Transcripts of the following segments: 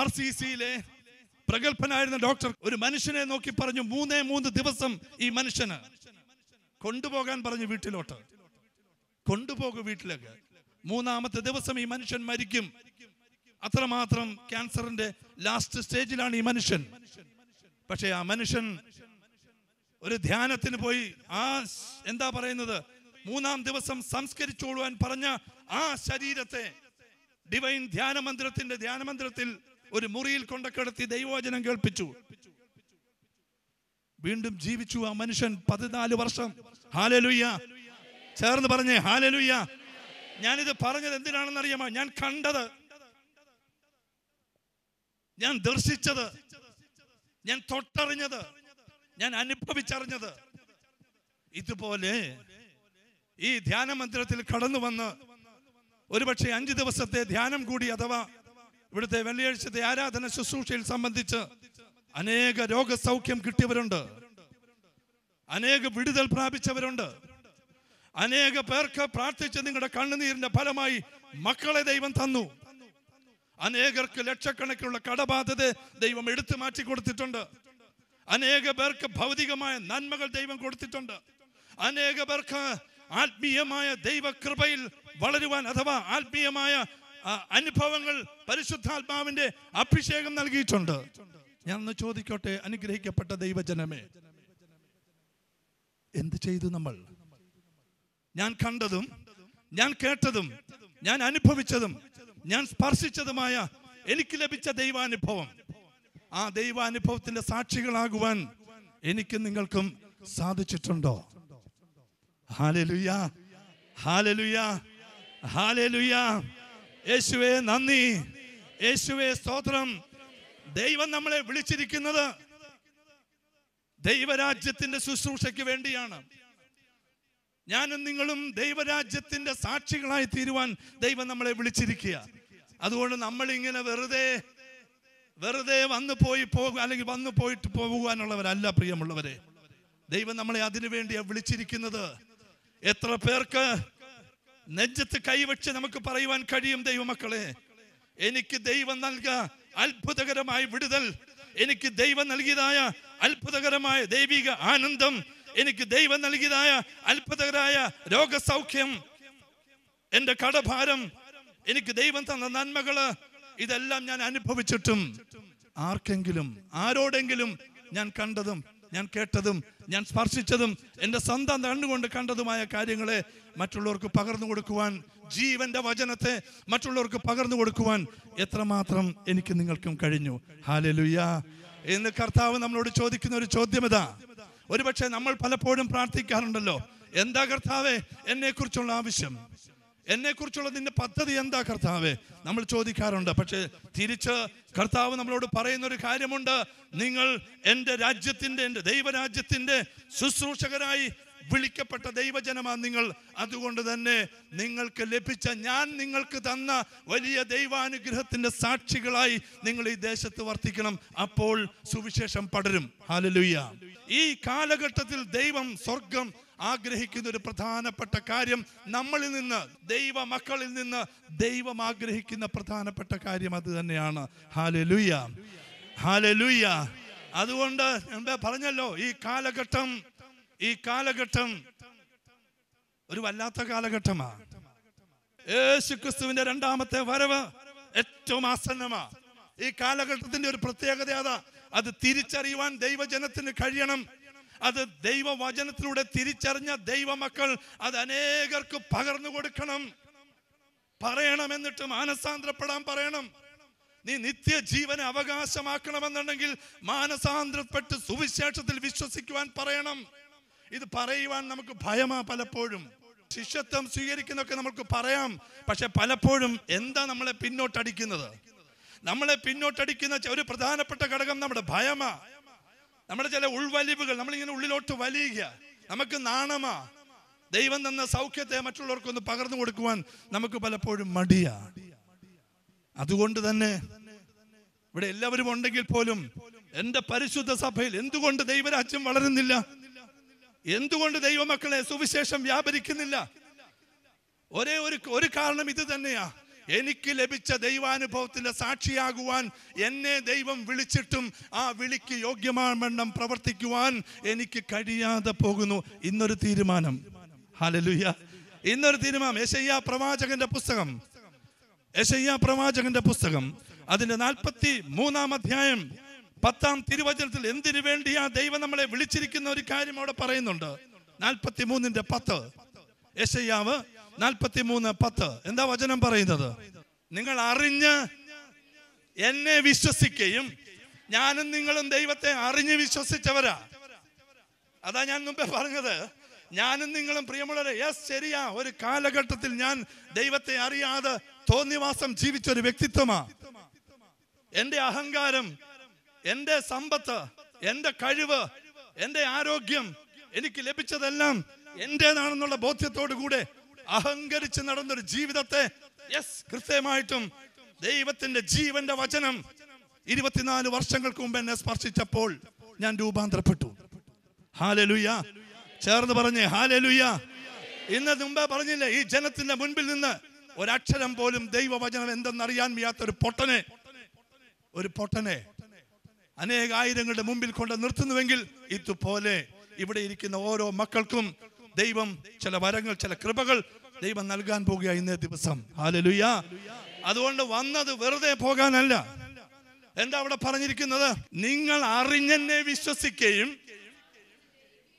RCCയിലെ പ്രഗത്ഭനായിരുന്ന doctor ഒരു മനുഷ്യനെ നോക്കി പറഞ്ഞു, 3 ദിവസം ഈ മനുഷ്യന് കൊണ്ടുപോകാൻ പറഞ്ഞു വീട്ടിലോട്ട്. കൊണ്ടുപോകും വീട്ടിലേക്ക്. 3-ാമത്തെ ദിവസം ഈ മനുഷ്യൻ മരിക്കും. അത്രമാത്രം ക്യാൻസറിന്റെ ലാസ്റ്റ് സ്റ്റേജിലാണ് ഈ മനുഷ്യൻ. പക്ഷെ ആ മനുഷ്യൻ ഒരു ധ്യാനത്തിന് പോയി. എന്താ പറയുന്നത്, 3-ാം ദിവസം സംസ്കരിച്ചോളുവാൻ പറഞ്ഞ ആ ശരീരത്തെ ഡിവൈൻ ധ്യാനമന്ദിരത്തിൽ ഒരു മുറിയിൽ കൊണ്ടുകിടത്തി ദൈവവചനം കേൾപ്പിച്ചു. വീണ്ടും ജീവിച്ചു ആ മനുഷ്യൻ 14 വർഷം. ഹല്ലേലൂയ! ചേർന്ന് പറഞ്ഞേ ഹല്ലേലൂയ! ഞാനിത് പറഞ്ഞത് എന്തിനാണെന്ന് അറിയാമോ? ഞാൻ കണ്ടത്, ഞാൻ ദർശിച്ചത്, ഞാൻ തൊട്ടറിഞ്ഞത്, ഞാൻ അനുഭവിച്ചറിഞ്ഞത്. ഇതുപോലെ ഈ ധ്യാന മന്ദിരത്തിൽ കടന്നു വന്ന് ഒരുപക്ഷെ 5 ദിവസത്തെ ധ്യാനം കൂടി, അഥവാ ഇവിടുത്തെ വെള്ളിയാഴ്ചത്തെ ആരാധന ശുശ്രൂഷയിൽ സംബന്ധിച്ച് അനേക രോഗസൗഖ്യം കിട്ടിയവരുണ്ട്, അനേക വിടുതൽ പ്രാപിച്ചവരുണ്ട്, അനേക പേർക്ക് പ്രാർത്ഥിച്ച് നിങ്ങളുടെ കണ്ണുനീരിന്റെ ഫലമായി മക്കളെ ദൈവം തന്നു. അനേകർക്ക് ലക്ഷക്കണക്കിനുള്ള കടബാധ്യത ദൈവം എടുത്തു മാറ്റി കൊടുത്തിട്ടുണ്ട്. അനേക പേർക്ക് ഭൗതികമായ നന്മകൾ ദൈവം കൊടുത്തിട്ടുണ്ട്. അനേക പേർക്ക് ആത്മീയമായ ദൈവകൃപയിൽ വളരുവാൻ, അഥവാ ആത്മീയമായ അനുഭവങ്ങൾ പരിശുദ്ധാത്മാവിന്റെ അഭിഷേകം നൽകിയിട്ടുണ്ട്. ഞാൻ ഒന്ന് ചോദിക്കട്ടെ, അനുഗ്രഹിക്കപ്പെട്ട ദൈവജനമേ, എന്ത് ചെയ്തു നമ്മൾ? ഞാൻ കണ്ടതും ഞാൻ കേട്ടതും ഞാൻ അനുഭവിച്ചതും ഞാൻ സ്പർശിച്ചതുമായ എനിക്ക് ലഭിച്ച ദൈവാനുഭവം, ആ ദൈവാനുഭവത്തിന്റെ സാക്ഷികളാകുവാൻ എനിക്ക് നിങ്ങൾക്കും സാധിച്ചിട്ടുണ്ടോ? ഹല്ലേലൂയ! ഹല്ലേലൂയ! ഹല്ലേലൂയ! യേശുവേ നന്ദി, യേശുവേ സ്തോത്രം. ദൈവം നമ്മളെ വിളിച്ചിരിക്കുന്നത് ദൈവരാജ്യത്തിന്റെ ശുശ്രൂഷയ്ക്ക് വേണ്ടിയാണ്. ഞാനും നിങ്ങളും ദൈവരാജ്യത്തിന്റെ സാക്ഷികളായി തീരുവാൻ ദൈവം നമ്മളെ വിളിച്ചിരിക്കുക. അതുകൊണ്ട് നമ്മൾ ഇങ്ങനെ വെറുതെ വന്നു പോകുക, അല്ലെങ്കിൽ വന്നു പോയിട്ട് പോകുവാനുള്ളവരല്ല പ്രിയമുള്ളവരെ. ദൈവം നമ്മളെ അതിനു വേണ്ടിയാണ് വിളിച്ചിരിക്കുന്നത്. എത്ര പേർക്ക് നെഞ്ചത്ത് കൈവച്ച് നമുക്ക് പറയുവാൻ കഴിയും, ദൈവമക്കളെ, എനിക്ക് ദൈവം നൽകിയ അത്ഭുതകരമായ വിടുതൽ, എനിക്ക് ദൈവം നൽകിയതായ അത്ഭുതകരമായ ദൈവിക ആനന്ദം, എനിക്ക് ദൈവം നൽകിയതായ അത്ഭുതകരമായ രോഗസൗഖ്യം, എന്റെ കടഭാരം, എനിക്ക് ദൈവം തന്ന നന്മകള്, ഇതെല്ലാം ഞാൻ അനുഭവിച്ചിട്ടും ആർക്കെങ്കിലും, ആരോടെങ്കിലും ഞാൻ കണ്ടതും ഞാൻ കേട്ടതും ഞാൻ സ്പർശിച്ചതും എൻ്റെ സ്വന്തം കണ്ണുകൊണ്ട് കണ്ടതുമായ കാര്യങ്ങളെ മറ്റുള്ളവർക്ക് പകർന്നു കൊടുക്കുവാൻ, ജീവന്റെ വചനത്തെ മറ്റുള്ളവർക്ക് പകർന്നു കൊടുക്കുവാൻ എത്രമാത്രം എനിക്ക് നിങ്ങൾക്കും കഴിഞ്ഞു. ഹല്ലേലൂയ! ഇന്ന് കർത്താവ് നമ്മളോട് ചോദിക്കുന്ന ഒരു ചോദ്യം ഇതാ. ഒരുപക്ഷെ നമ്മൾ പലപ്പോഴും പ്രാർത്ഥിക്കാറുണ്ടല്ലോ, എന്താ കർത്താവേ എന്നെ കുറിച്ചുള്ള ആവശ്യം, എന്നെ കുറിച്ചുള്ള നിന്റെ പദ്ധതി എന്താ കർത്താവേ, നമ്മൾ ചോദിക്കാറുണ്ട്. പക്ഷെ തിരിച്ച് കർത്താവ് നമ്മളോട് പറയുന്ന ഒരു കാര്യമുണ്ട്, നിങ്ങൾ എൻ്റെ രാജ്യത്തിന്റെ, എൻ്റെ ദൈവരാജ്യത്തിന്റെ ശുശ്രൂഷകരായി വിളിക്കപ്പെട്ട ദൈവജനമാണ് നിങ്ങൾ. അതുകൊണ്ട് തന്നെ നിങ്ങൾക്ക് ലഭിച്ച, ഞാൻ നിങ്ങൾക്ക് തന്ന വലിയ ദൈവാനുഗ്രഹത്തിന്റെ സാക്ഷികളായി നിങ്ങൾ ഈ ദേശത്ത് വർത്തിക്കണം. അപ്പോൾ സുവിശേഷം പടരും. ഹല്ലേലൂയ! ഈ കാലഘട്ടത്തിൽ ദൈവം, സ്വർഗം ആഗ്രഹിക്കുന്ന ഒരു പ്രധാനപ്പെട്ട കാര്യം, നമ്മളിൽ നിന്ന്, ദൈവ മക്കളിൽ നിന്ന് ദൈവം ആഗ്രഹിക്കുന്ന പ്രധാനപ്പെട്ട കാര്യം അത് തന്നെയാണ്. ഹല്ലേലൂയ! ഹല്ലേലൂയ! അതുകൊണ്ട് ഞാൻ പറഞ്ഞല്ലോ, ഈ കാലഘട്ടം ഒരു വല്ലാത്ത കാലഘട്ടമാണ്. യേശുക്രിസ്തുവിന്റെ 2ാമത്തെ വരവ് ഏറ്റവും ആസന്നമാണ്. ഈ കാലഘട്ടത്തിന്റെ ഒരു പ്രത്യേകത അതാ. അത് തിരിച്ചറിയുവാൻ ദൈവജനത്തിന് കഴിയണം. അത് ദൈവവചനത്തിലൂടെ തിരിച്ചറിഞ്ഞ ദൈവമക്കൾ അത് അനേകർക്ക് പകർന്നു കൊടുക്കണം, പറയണം. എന്നിട്ട് മാനസാന്തരപ്പെടാൻ പറയണം. നീ നിത്യജീവനെ അവകാശമാക്കണമെന്നുണ്ടെങ്കിൽ മാനസാന്തരപ്പെട്ട് സുവിശേഷത്തിൽ വിശ്വസിക്കുവാൻ പറയണം. ഇത് പറയുവാൻ നമുക്ക് ഭയമാ പലപ്പോഴും. ശിഷ്യത്വം സ്വീകരിക്കുന്നൊക്കെ നമുക്ക് പറയാം, പക്ഷെ പലപ്പോഴും എന്താ നമ്മളെ പിന്നോട്ടടിക്കുന്നത്? നമ്മളെ പിന്നോട്ടടിക്കുന്ന ഒരു പ്രധാനപ്പെട്ട ഘടകം നമ്മുടെ ഭയമാ, നമ്മുടെ ചില ഉൾവലിവുകൾ. നമ്മളിങ്ങനെ ഉള്ളിലോട്ട് വലിയുക, നമുക്ക് നാണമാ. ദൈവം തന്ന സൗഖ്യത്തെ മറ്റുള്ളവർക്കൊന്ന് പകർന്നു കൊടുക്കുവാൻ നമുക്ക് പലപ്പോഴും മടിയാ. അതുകൊണ്ട് തന്നെ ഇവിടെ എല്ലാവരും ഉണ്ടെങ്കിൽ പോലും എൻ്റെ പരിശുദ്ധ സഭയിൽ എന്തുകൊണ്ട് ദൈവരാജ്യം വളരുന്നില്ല? എന്തുകൊണ്ട് ദൈവമക്കളെ സുവിശേഷം വ്യാപരിക്കുന്നില്ല? ഒരു കാരണം ഇത് തന്നെയാ. എനിക്ക് ലഭിച്ച ദൈവാനുഭവത്തിന്റെ സാക്ഷിയാകുവാൻ എന്നെ ദൈവം വിളിച്ചിട്ടും ആ വിളിക്ക് യോഗ്യമാവണ്ണം പ്രവർത്തിക്കുവാൻ എനിക്ക് കഴിയാതെ പോകുന്നു. ഇന്നൊരു തീരുമാനം. ഹല്ലേലൂയ. ഇന്നൊരു തീരുമാനം. യെശയ്യാ പ്രവാചകന്റെ പുസ്തകം അതിന്റെ 43-ാം അധ്യായം 10-ാം തിരുവചനത്തിൽ എന്തിനു വേണ്ടിയാ ദൈവം നമ്മളെ വിളിച്ചിരിക്കുന്ന ഒരു കാര്യം അവിടെ പറയുന്നുണ്ട്. 43:10. യെശയ്യാവ് 43:10. എന്താ വചനം പറയുന്നത്? നിങ്ങൾ അറിഞ്ഞ് എന്നെ വിശ്വസിക്കുകയും, ഞാനും നിങ്ങളും ദൈവത്തെ അറിഞ്ഞ് വിശ്വസിച്ചവരാ. അതാ ഞാൻ മുമ്പേ പറഞ്ഞത്. ഞാനും നിങ്ങളും പ്രിയമുള്ളവരെ, ശരിയാ, ഒരു കാലഘട്ടത്തിൽ ഞാൻ ദൈവത്തെ അറിയാതെ തോന്നിവാസം ജീവിച്ചൊരു വ്യക്തിത്വമാ. എന്റെ അഹങ്കാരം, എന്റെ സമ്പത്ത്, എന്റെ കഴിവ്, എന്റെ ആരോഗ്യം, എനിക്ക് ലഭിച്ചതെല്ലാം എന്റേതാണെന്നുള്ള ബോധ്യത്തോടു കൂടെ അഹങ്കരിച്ച് നടന്നൊരു ജീവിതത്തെ കൃത്യമായിട്ടും ദൈവത്തിന്റെ ജീവന്റെ വചനം 24 വർഷങ്ങൾക്ക് മുമ്പ് എന്നെ സ്പർശിച്ചപ്പോൾ ഞാൻ രൂപാന്തരപ്പെട്ടു. ഹല്ലേലൂയ. ചേർന്ന് പറഞ്ഞേ ഹല്ലേലൂയ. ഇന്ന് മുമ്പേ പറഞ്ഞില്ലേ, ഈ ജനത്തിന്റെ മുൻപിൽ നിന്ന് ഒരക്ഷരം പോലും ദൈവവചനം എന്തെന്നറിയാൻ വയ്യാത്തൊരു പൊട്ടനെ അനേകായിരങ്ങളുടെ മുമ്പിൽ കൊണ്ട് നിർത്തുന്നുവെങ്കിൽ, ഇതുപോലെ ഇവിടെ ഇരിക്കുന്ന ഓരോ മക്കൾക്കും ദൈവം ചില വരങ്ങൾ, ചില കൃപകൾ ദൈവം നൽകാൻ പോകുക ഇന്നേ ദിവസം. ഹല്ലേലൂയ. അതുകൊണ്ട് വന്നത് വെറുതെ പോകാനല്ല. എന്താ അവിടെ പറഞ്ഞിരിക്കുന്നത്? നിങ്ങൾ അറിഞ്ഞെന്നെ വിശ്വസിക്കുകയും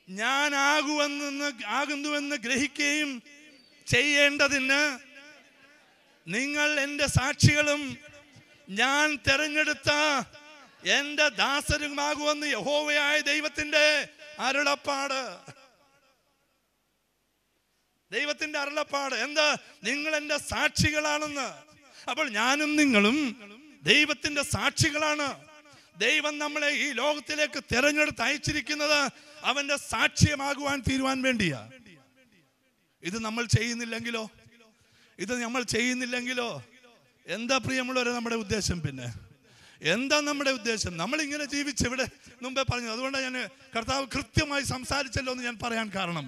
ഞാൻ ആകുന്നുവെന്ന് ഗ്രഹിക്കുകയും ചെയ്യേണ്ടതിന് നിങ്ങൾ എൻ്റെ സാക്ഷികളും ഞാൻ തെരഞ്ഞെടുത്ത എൻ്റെ ദാസരുമാകുമെന്ന് യഹോവയായ ദൈവത്തിന്റെ അരുളപ്പാട്. ദൈവത്തിന്റെ അരുളപ്പാട് എന്താ? നിങ്ങൾ എൻ്റെ സാക്ഷികളാണെന്ന്. അപ്പോൾ ഞാനും നിങ്ങളും ദൈവത്തിന്റെ സാക്ഷികളാണ്. ദൈവം നമ്മളെ ഈ ലോകത്തിലേക്ക് തെരഞ്ഞെടുത്ത് അയച്ചിരിക്കുന്നത് അവന്റെ സാക്ഷ്യമാകുവാൻ തീരുവാൻ വേണ്ടിയാ. ഇത് നമ്മൾ ചെയ്യുന്നില്ലെങ്കിലോ എന്താ പ്രിയമുള്ളവരെ നമ്മുടെ ഉദ്ദേശം? പിന്നെ എന്താ നമ്മുടെ ഉദ്ദേശം? നമ്മളിങ്ങനെ ജീവിച്ച് ഇവിടെ മുമ്പേ പറഞ്ഞത്. അതുകൊണ്ടാണ് ഞാൻ കർത്താവ് കൃത്യമായി സംസാരിച്ചല്ലോ എന്ന് ഞാൻ പറയാൻ കാരണം,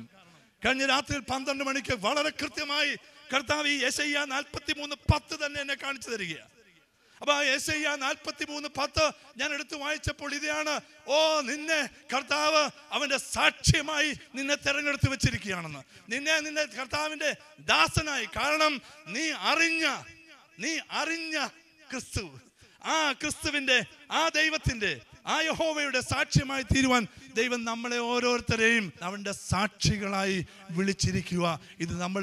കഴിഞ്ഞ രാത്രി 12 മണിക്ക് വളരെ കൃത്യമായി കർത്താവ് ഈ യെശയ്യാ 43:10 തന്നെ എന്നെ കാണിച്ചു തരികയാണ്. അപ്പൊ ആ യെശയ്യാ 43:10 ഞാൻ എടുത്തു വായിച്ചപ്പോൾ ഇതാണ്: നിന്നെ കർത്താവ് അവന്റെ സാക്ഷ്യമായി നിന്നെ തെരഞ്ഞെടുത്ത് വെച്ചിരിക്കുകയാണെന്ന്. നിന്നെ കർത്താവിന്റെ ദാസനായി. കാരണം നീ അറിഞ്ഞ ക്രിസ്തു, ആ ക്രിസ്തുവിന്റെ, ആ ദൈവത്തിന്റെ, ആ യഹോവയുടെ സാക്ഷ്യമായി തീരുവാൻ ദൈവം നമ്മളെ ഓരോരുത്തരെയും അവന്റെ സാക്ഷികളായി വിളിച്ചിരിക്കുക. ഇത് നമ്മൾ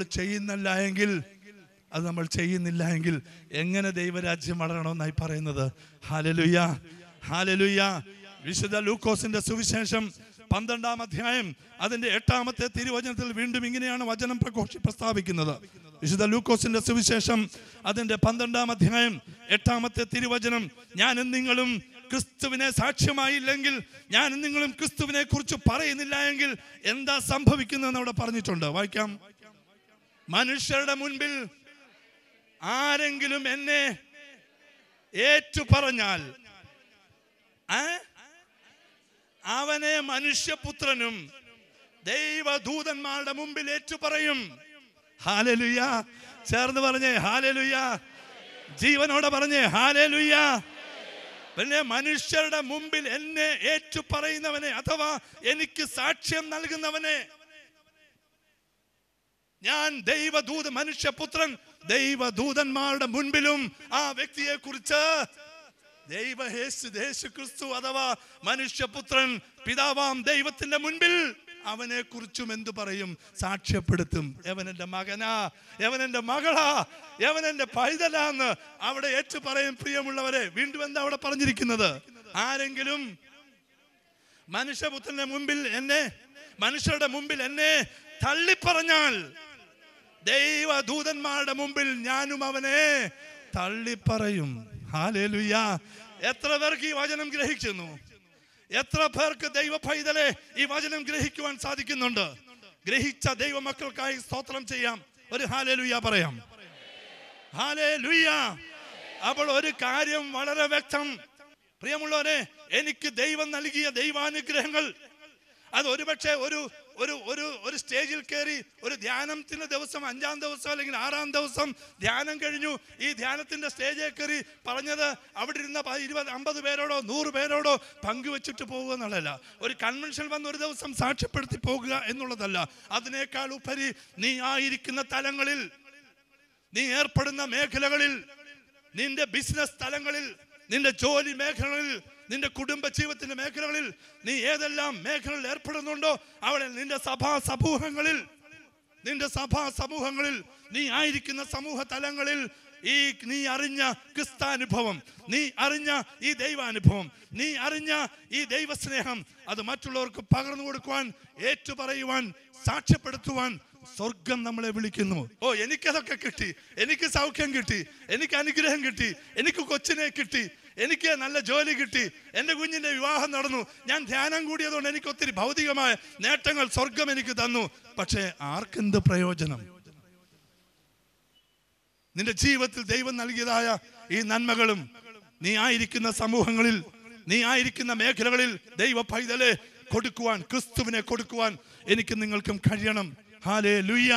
ചെയ്യുന്നില്ല എങ്കിൽ എങ്ങനെ ദൈവരാജ്യം വളരണമെന്നായി പറയുന്നത്? Hallelujah, hallelujah. വിശുദ്ധ ലൂക്കോസിന്റെ സുവിശേഷം 12-ാം അധ്യായം അതിന്റെ 8-ാമത്തെ തിരുവചനത്തിൽ വീണ്ടും ഇങ്ങനെയാണ് വചനം പ്രസ്താവിക്കുന്നത്. വിശുദ്ധ ലൂക്കോസിന്റെ സുവിശേഷം അതിന്റെ 12-ാം അധ്യായം 8-ാമത്തെ തിരുവചനം: ഞാനും നിങ്ങളും ക്രിസ്തുവിനെ സാക്ഷ്യമായില്ലെങ്കിൽ, ഞാനും നിങ്ങളും ക്രിസ്തുവിനെ കുറിച്ച് പറയുന്നില്ല എങ്കിൽ എന്താ സംഭവിക്കുന്നതെന്ന് അവിടെ പറഞ്ഞിട്ടുണ്ട്. വായിക്കാം. മനുഷ്യരുടെ മുൻപിൽ ആരെങ്കിലും എന്നെ ഏറ്റുപറഞ്ഞാൽ അവനെ മനുഷ്യപുത്രനും ദൈവദൂതന്മാരുടെ മുമ്പിൽ ഏറ്റുപറയും. ഹല്ലേലൂയ. ചേർന്ന് പറഞ്ഞേ ഹല്ലേലൂയ. ജീവനോടെ പറഞ്ഞേ ഹല്ലേലൂയ. പിന്നെ മനുഷ്യരുടെ മുമ്പിൽ എന്നെ ഏറ്റുപറയുന്നവനെ, അഥവാ എനിക്ക് സാക്ഷ്യം നൽകുന്നവനെ, ഞാൻ മനുഷ്യപുത്രൻ ദൈവദൂതന്മാരുടെ മുൻപിലും ആ വ്യക്തിയെ കുറിച്ച് യേശു ക്രിസ്തു അഥവാ മനുഷ്യപുത്രൻ പിതാവാം ദൈവത്തിന്റെ മുൻപിൽ അവനെ കുറിച്ചും എന്തു പറയും? സാക്ഷ്യപ്പെടുത്തും. എവനെന്റെ മകനാ, എവനെന്റെ മകളാ, എവനെന്റെ പൈതലാന്ന് അവിടെ ഏറ്റു പറയും. പ്രിയമുള്ളവരെ, വീണ്ടും എന്താ അവിടെ പറഞ്ഞിരിക്കുന്നത്? ആരെങ്കിലും മനുഷ്യരുടെ മുമ്പിൽ എന്നെ തള്ളിപ്പറഞ്ഞാൽ, ദൈവദൂതന്മാരുടെ മുമ്പിൽ ഞാനും അവനെ തള്ളിപ്പറയും. ഹല്ലേലൂയ. എത്ര പേർക്ക് ഈ വചനം ഗ്രഹിക്കുന്നു? എത്ര പേർക്ക് ദൈവ പൈതലെ ഈ വചനം ഗ്രഹിക്കുവാൻ സാധിക്കുന്നുണ്ട്? ഗ്രഹിച്ച ദൈവമക്കൾക്കായി സ്തോത്രം ചെയ്യാം. ഒരു ഹല്ലേലൂയ പറയാം. ഹല്ലേലൂയ. അപ്പോൾ ഒരു കാര്യം വളരെ വ്യക്തം പ്രിയമുള്ളവരെ, എനിക്ക് ദൈവം നൽകിയ ദൈവാനുഗ്രഹങ്ങൾ അത് ഒരുപക്ഷെ ഒരു ഒരു ഒരു ഒരു സ്റ്റേജിൽ കയറി ഒരു ധ്യാനത്തിന്റെ ദിവസം 5-ാം ദിവസം അല്ലെങ്കിൽ 6-ാം ദിവസം ധ്യാനം കഴിഞ്ഞു. ഈ ധ്യാനത്തിന്റെ സ്റ്റേജിൽ കയറി പറഞ്ഞത് അവിടെ ഇരുന്ന 20-50 പേരോടോ 100 പേരോടോ പങ്കുവെച്ചിട്ട് പോകുക എന്നുള്ളതല്ല. ഒരു കൺവെൻഷൻ വന്ന് ഒരു ദിവസം സാക്ഷ്യപ്പെടുത്തി പോകുക എന്നുള്ളതല്ല. അതിനേക്കാൾ ഉപരി നീ ആയിരിക്കുന്ന തലങ്ങളിൽ, നീ ഏർപ്പെടുന്ന മേഖലകളിൽ, നിന്റെ ബിസിനസ് തലങ്ങളിൽ, നിന്റെ ജോലി മേഖലകളിൽ, നിന്റെ കുടുംബ ജീവിതത്തിന്റെ മേഖലകളിൽ, നീ ഏതെല്ലാം മേഖലകളിൽ ഏർപ്പെടുന്നുണ്ടോ അവിടെ നിന്റെ സഭാ സമൂഹങ്ങളിൽ നീ ആയിരിക്കുന്ന സമൂഹ തലങ്ങളിൽ നീ അറിഞ്ഞ ക്രിസ്താനുഭവം, നീ അറിഞ്ഞ ഈ ദൈവാനുഭവം, നീ അറിഞ്ഞ ഈ ദൈവസ്നേഹം അത് മറ്റുള്ളവർക്ക് പകർന്നു കൊടുക്കുവാൻ, ഏറ്റുപറയുവാൻ, സാക്ഷ്യപ്പെടുത്തുവാൻ സ്വർഗം നമ്മളെ വിളിക്കുന്നു. ഓ, എനിക്കതൊക്കെ കിട്ടി, എനിക്ക് സൗഖ്യം കിട്ടി, എനിക്ക് അനുഗ്രഹം കിട്ടി, എനിക്ക് കൊച്ചിനെ കിട്ടി, എനിക്ക് നല്ല ജോലി കിട്ടി, എൻ്റെ കുഞ്ഞിൻ്റെ വിവാഹം നടന്നു, ഞാൻ ധ്യാനം കൂടിയതുകൊണ്ട് എനിക്ക് ഒത്തിരി ഭൗതികമായ നേട്ടങ്ങൾ സ്വർഗം എനിക്ക് തന്നു. പക്ഷേ ആർക്കെന്ത് പ്രയോജനം? നിന്റെ ജീവിതത്തിൽ ദൈവം നൽകിയതായ ഈ നന്മകളും നീ ആയിരിക്കുന്ന സമൂഹങ്ങളിൽ, നീ ആയിരിക്കുന്ന മേഖലകളിൽ ദൈവ പൈതലെ കൊടുക്കുവാൻ, ക്രിസ്തുവിനെ കൊടുക്കുവാൻ എനിക്ക് നിങ്ങൾക്കും കഴിയണം. Hallelujah,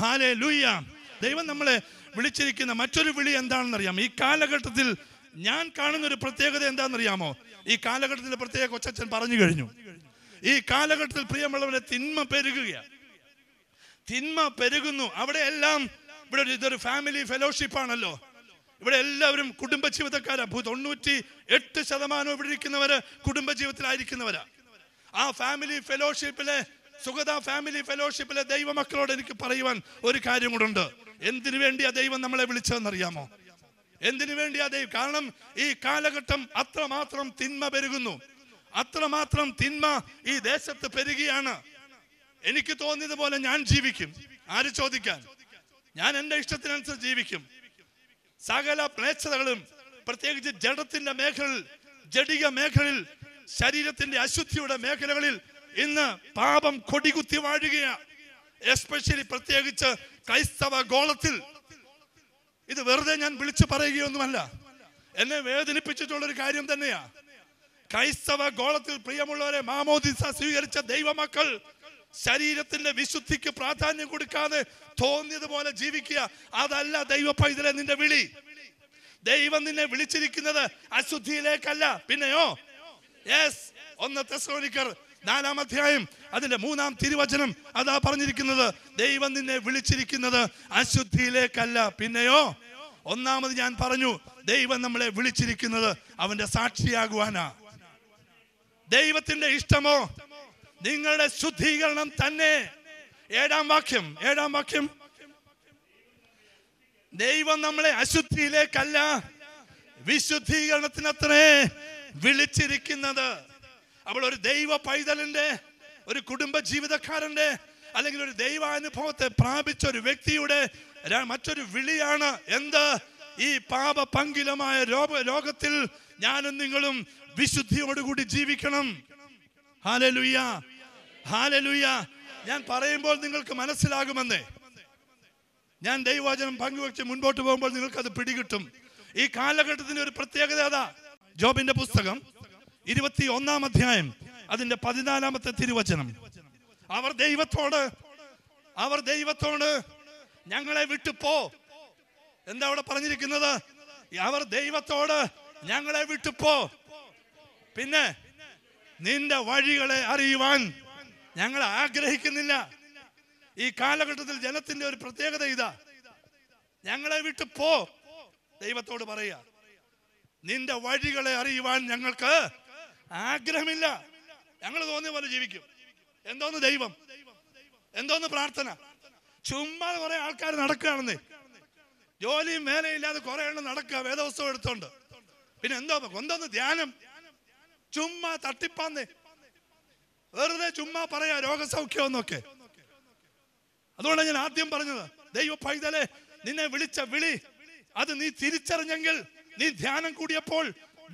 hallelujah. ദൈവം നമ്മളെ വിളിച്ചിരിക്കുന്ന മറ്റൊരു വിളി എന്താണെന്നറിയാം? ഈ കാലഘട്ടത്തിൽ ഞാൻ കാണുന്ന ഒരു പ്രത്യേകത എന്താണെന്നറിയാമോ? ഈ കാലഘട്ടത്തിന്റെ പ്രത്യേക കൊച്ചച്ഛൻ പറഞ്ഞു കഴിഞ്ഞു. ഈ കാലഘട്ടത്തിൽ പ്രിയമുള്ളവരെ തിന്മ പെരുകുന്നു. അവിടെ എല്ലാം ഇവിടെ ഇതൊരു ഫാമിലി ഫെലോഷിപ്പ് ആണല്ലോ. ഇവിടെ എല്ലാവരും കുടുംബ ജീവിതക്കാരാ. 98% ഇവിടെ ഇരിക്കുന്നവര് കുടുംബ ജീവിതത്തിലായിരിക്കുന്നവരാ. ആ ഫാമിലി ഫെലോഷിപ്പിലെ ഫാമിലി ഫെലോഷിപ്പിലെ ദൈവമക്കളോട് എനിക്ക് പറയുവാൻ ഒരു കാര്യം കൂടുണ്ട്. എന്തിനു വേണ്ടിയാ ദൈവം നമ്മളെ വിളിച്ചതെന്നറിയാമോ? എന്തിനു വേണ്ടിയാ ദൈവം? കാരണം ഈ കാലഘട്ടം അത്രമാത്രം തിന്മ പെരുകുന്നു, അത്രമാത്രം തിന്മ ഈ ദേശത്ത് പെരുകയാണ്. എനിക്ക് തോന്നിയതുപോലെ ഞാൻ ജീവിക്കും. ആര് ചോദിക്കാൻ? ഞാൻ എൻ്റെ ഇഷ്ടത്തിനനുസരിച്ച് ജീവിക്കും. സകല മ്ലേച്ഛതകളും, പ്രത്യേകിച്ച് ജഡത്തിന്റെ മേഖലയിൽ, ജഡിക മേഖലയിൽ, ശരീരത്തിന്റെ അശുദ്ധിയുടെ മേഖലകളിൽ ഇന്ന് പാപം കൊടികുത്തി വാഴുകയാ. എസ്പെഷ്യലി പ്രത്യേകിച്ച് ക്രൈസ്തവ ഗോളത്തിൽ. ഇത് വെറുതെ ഞാൻ വിളിച്ചു പറയുകയൊന്നുമല്ല, എന്നെ വേദനിപ്പിച്ചിട്ടുള്ളൊരു കാര്യം തന്നെയാ. ക്രൈസ്തവ ഗോളത്തിൽ പ്രിയമുള്ളവരെ, മാമോദിസ സ്വീകരിച്ച ദൈവമക്കൾ ശരീരത്തിന്റെ വിശുദ്ധിക്ക് പ്രാധാന്യം കൊടുക്കാതെ തോന്നിയതുപോലെ ജീവിക്കുക. അതല്ല ദൈവ പൈതലെ നിന്റെ വിളി. ദൈവം നിന്നെ വിളിച്ചിരിക്കുന്നത് അശുദ്ധിയിലേക്കല്ല, പിന്നെയോ? യെസ്, 1 തെസ്സലോനിക്കർ 4-ാം അധ്യായം അതിന്റെ 3-ാം തിരുവചനം അതാ പറഞ്ഞിരിക്കുന്നത്. ദൈവം നിന്നെ വിളിച്ചിരിക്കുന്നത് അശുദ്ധിയിലേക്കല്ല, പിന്നെയോ? ഒന്നാമത് ഞാൻ പറഞ്ഞു, ദൈവം നമ്മളെ വിളിച്ചിരിക്കുന്നത് അവന്റെ സാക്ഷിയാകുവാനാ. ദൈവത്തിന്റെ ഇഷ്ടമോ നിങ്ങളുടെ ശുദ്ധീകരണം തന്നെ. 7-ാം വാക്യം, ദൈവം നമ്മളെ അശുദ്ധിയിലേക്കല്ല വിശുദ്ധീകരണത്തിനത്രേ വിളിച്ചിരിക്കുന്നത്. അപ്പോൾ ഒരു ദൈവ പൈതലിന്റെ, ഒരു കുടുംബ ജീവിതക്കാരന്റെ, അല്ലെങ്കിൽ ഒരു ദൈവാനുഭവത്തെ പ്രാപിച്ച ഒരു വ്യക്തിയുടെ മറ്റൊരു വിളിയാണ് എന്ത്? ഈ പാപപങ്കിലമായ ലോകത്തിൽ ഞാനും നിങ്ങളും വിശുദ്ധിയോടുകൂടി ജീവിക്കണം. Hallelujah, hallelujah. ഞാൻ പറയുമ്പോൾ നിങ്ങൾക്ക് മനസ്സിലാകുമെന്നേ. ഞാൻ ദൈവവചനം പങ്കുവെച്ച് മുൻപോട്ട് പോകുമ്പോൾ നിങ്ങൾക്ക് അത് പിടികിട്ടും. ഈ കാലഘട്ടത്തിന്റെ ഒരു പ്രത്യേകത അതാ. ജോബിന്റെ പുസ്തകം 21-ാം അധ്യായം അതിന്റെ 14-ാമത്തെ തിരുവചനം. അവർ ദൈവത്തോട് ഞങ്ങളെ വിട്ടു പോ. എന്താ അവിടെ പറഞ്ഞിരിക്കുന്നത്? അവർ ദൈവത്തോട് ഞങ്ങളെ വിട്ടു പോ, പിന്നെ നിന്റെ വഴികളെ അറിയുവാൻ ഞങ്ങൾ ആഗ്രഹിക്കുന്നില്ല. ഈ കാലഘട്ടത്തിൽ ജനത്തിന്റെ ഒരു പ്രത്യേകത ഇതാ. ഞങ്ങളെ വിട്ടു പോ, ദൈവത്തോട് പറയുക. നിന്റെ വഴികളെ അറിയുവാൻ ഞങ്ങൾക്ക് ആഗ്രഹമില്ല. ഞങ്ങൾ തോന്നിയ പോലെ ജീവിക്കും. എന്തോന്ന് ദൈവം, എന്തോന്ന് പ്രാർത്ഥന? ചുമ്മാ കുറെ ആൾക്കാർ നടക്കുകയാണെന്നേ. ജോലിയും മേലയില്ലാതെ കുറെ എണ്ണം നടക്കുക വേദപുസ്തകം എടുത്തോണ്ട്. പിന്നെ എന്തോന്ന് ധ്യാനം? ചുമ്മാ തട്ടിപ്പാന്നേ, വെറുതെ ചുമ്മാ പറയാ രോഗസൗഖ്യം എന്നൊക്കെ. അതുകൊണ്ടാണ് ഞാൻ ആദ്യം പറഞ്ഞത്, ദൈവ പൈതലെ, നിന്നെ വിളിച്ച വിളി അത് നീ തിരിച്ചറിഞ്ഞെങ്കിൽ, നീ ധ്യാനം കൂടിയപ്പോൾ